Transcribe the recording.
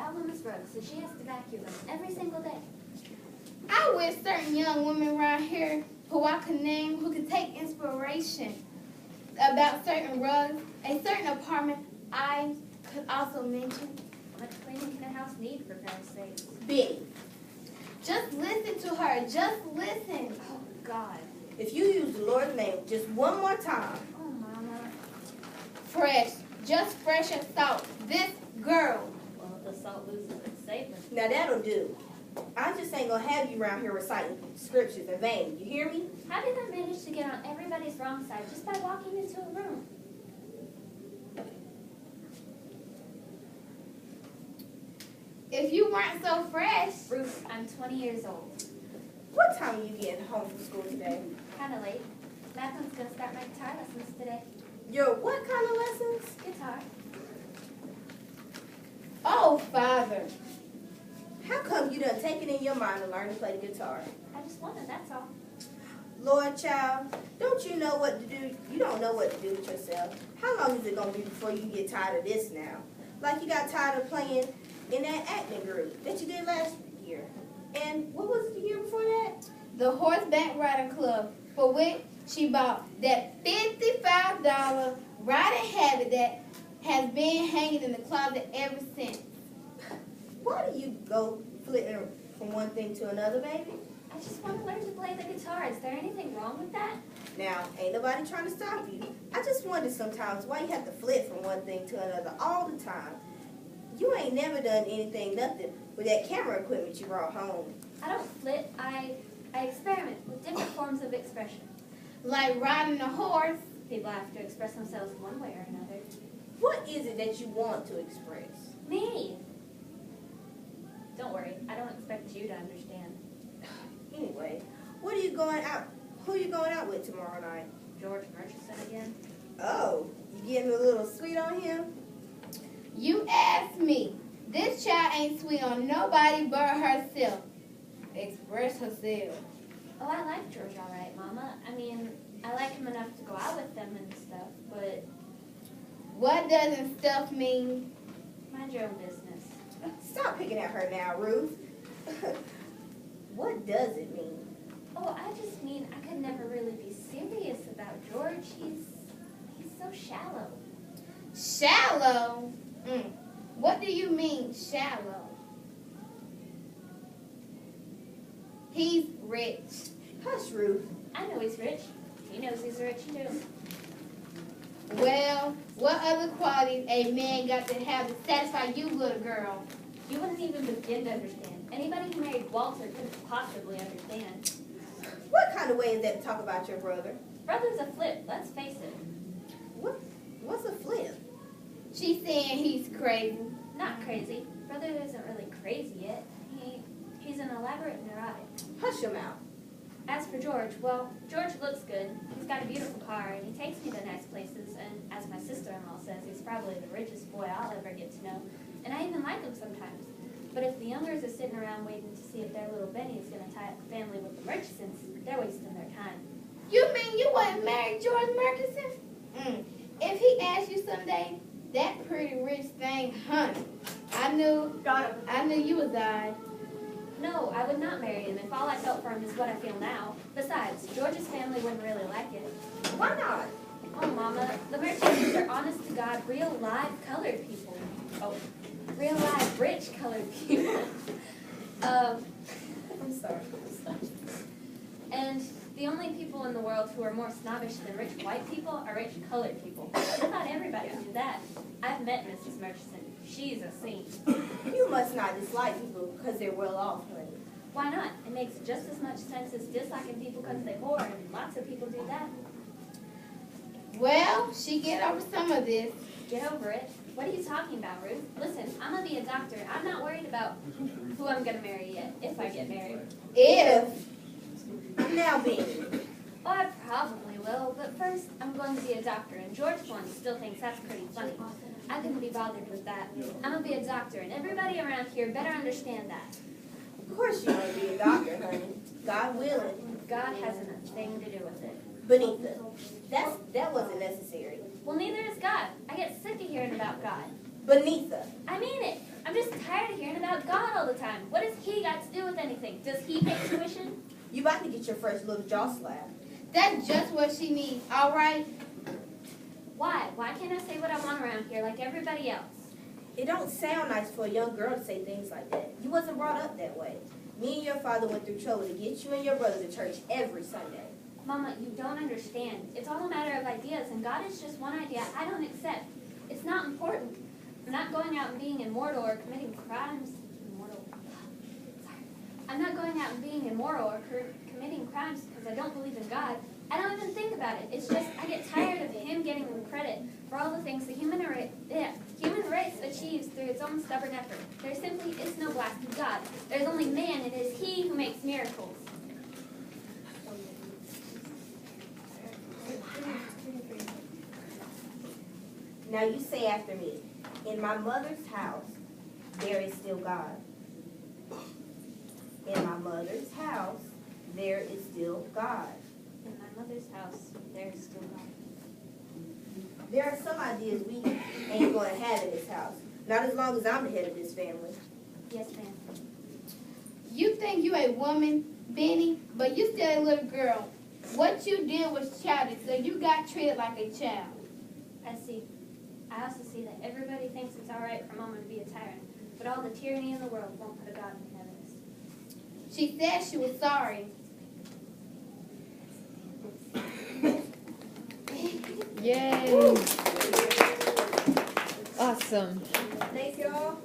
that woman's rugs, so she has to vacuum them every single day. I wish certain young women around here who I could name who could take inspiration about certain rugs, a certain apartment I could also mention. How much cleaning can a house need, for Christ's sake? Benny, Just listen to her. Just listen. Oh, God. if you use the Lord's name just one more time, Oh, Mama. Fresh. Just fresh as salt. This girl. Well, the salt loses its savor. now that'll do. I just ain't gonna have you around here reciting scriptures in vain. You hear me? How did I manage to get on everybody's wrong side just by walking into a room? If you weren't so fresh. Ruth, I'm 20 years old. What time are you getting home from school today? Kind of late. Madeline's going to start my guitar lessons today. Your what kind of lessons? Guitar. Oh, Father. How come you done taken in your mind to learn to play the guitar? I just wanted, that's all. Lord, child, don't you know what to do? You don't know what to do with yourself. How long is it gonna be before you get tired of this now? Like you got tired of playing in that acting group that you did last year. And what was it the year before that? The Horseback Riding Club, for which she bought that $55 riding habit that has been hanging in the closet ever since. Why do you go flitting from one thing to another, baby? I just want to learn to play the guitar. Is there anything wrong with that? Now, ain't nobody trying to stop you. I just wonder sometimes why you have to flit from one thing to another all the time. You ain't never done nothing with that camera equipment you brought home. I don't flit. I experiment with different forms of expression. Like riding a horse. People have to express themselves one way or another. What is it that you want to express? Me! Don't worry. I don't expect you to understand. Anyway, who are you going out with tomorrow night? George Murchison again? Oh, you getting a little sweet on him? You ask me. This child ain't sweet on nobody but herself. Express herself. Oh, I like George all right, Mama. I mean, I like him enough to go out with them and stuff, but What doesn't stuff mean? mind your own business. Stop picking at her now, Ruth. What does it mean? Oh, I just mean I could never really be serious about George. He's so shallow. Shallow? What do you mean, shallow? He's rich. Hush, Ruth. I know he's rich. He knows he's rich too. Well, what other qualities a man got to have to satisfy you, little girl? You wouldn't even begin to understand. Anybody who married Walter couldn't possibly understand. What kind of way is that to talk about your brother? Brother's a flip, let's face it. What's a flip? She's saying he's crazy. Not crazy. Brother isn't really crazy yet. He's an elaborate neurotic. Hush your mouth. As for George, well, George looks good. He's got a beautiful car, and he takes me to nice places, and as my sister-in-law says, he's probably the richest boy I'll ever get to know. And I even like him sometimes. But if the youngers are sitting around waiting to see if their little Benny is going to tie up the family with the Murchisons, they're wasting their time. You mean you wouldn't marry George Murchison? If he asked you someday, that pretty rich thing, honey, I knew you was I. No, I would not marry him if all I felt for him is what I feel now. Besides, George's family wouldn't really like it. Why not? Oh, Mama, the Murchisons are honest-to-God, real live colored people. Oh, real live rich colored people. I'm sorry. And the only people in the world who are more snobbish than rich white people are rich colored people. I thought everybody knew that. I've met Mrs. Murchison. She's a saint. You must not dislike people because they're well off, honey. Why not? It makes just as much sense as disliking people because they're poor, and lots of people do that. Well, she get over some of this. Get over it. What are you talking about, Ruth? Listen, I'm going to be a doctor. I'm not worried about who I'm going to marry yet, if I get married. If. Now, Benny. Oh, I probably will, but first I'm going to be a doctor, and George one still thinks that's pretty funny. I couldn't be bothered with that. I'm going to be a doctor, and everybody around here better understand that. Of course you want to be a doctor, honey. God willing. God hasn't a thing to do with it. Benita, that wasn't necessary. Well, neither is God. I get sick of hearing about God. Benita. I mean it. I'm just tired of hearing about God all the time. What has he got to do with anything? Does he pay tuition? You about to get your first little jaw slap. That's just what she needs, all right? Why? Why can't I say what I want around here like everybody else? It don't sound nice for a young girl to say things like that. You wasn't brought up that way. Me and your father went through trouble to get you and your brother to church every Sunday. Mama, you don't understand. It's all a matter of ideas, and God is just one idea I don't accept. It's not important. I'm not going out and being immoral or committing crimes. I'm not going out and being immoral or committing crimes because I don't believe in God. I don't even think about it. It's just I get tired of him getting the credit for all the things the human race achieves through its own stubborn effort. There simply is no blasting God. There's only man. It is he who makes miracles. Now you say after me, in my mother's house, there is still God. In my mother's house, there is still God. In my mother's house, there is still God. There are some ideas we ain't going to have in this house. Not as long as I'm the head of this family. Yes, ma'am. You think you a woman, Benny, but you still a little girl. What you did was childish, so you got treated like a child. I see. I also see that everybody thinks it's all right for Mama to be a tyrant, but all the tyranny in the world won't put a God in heaven. She said she was sorry. Yay! Awesome. Thank y'all.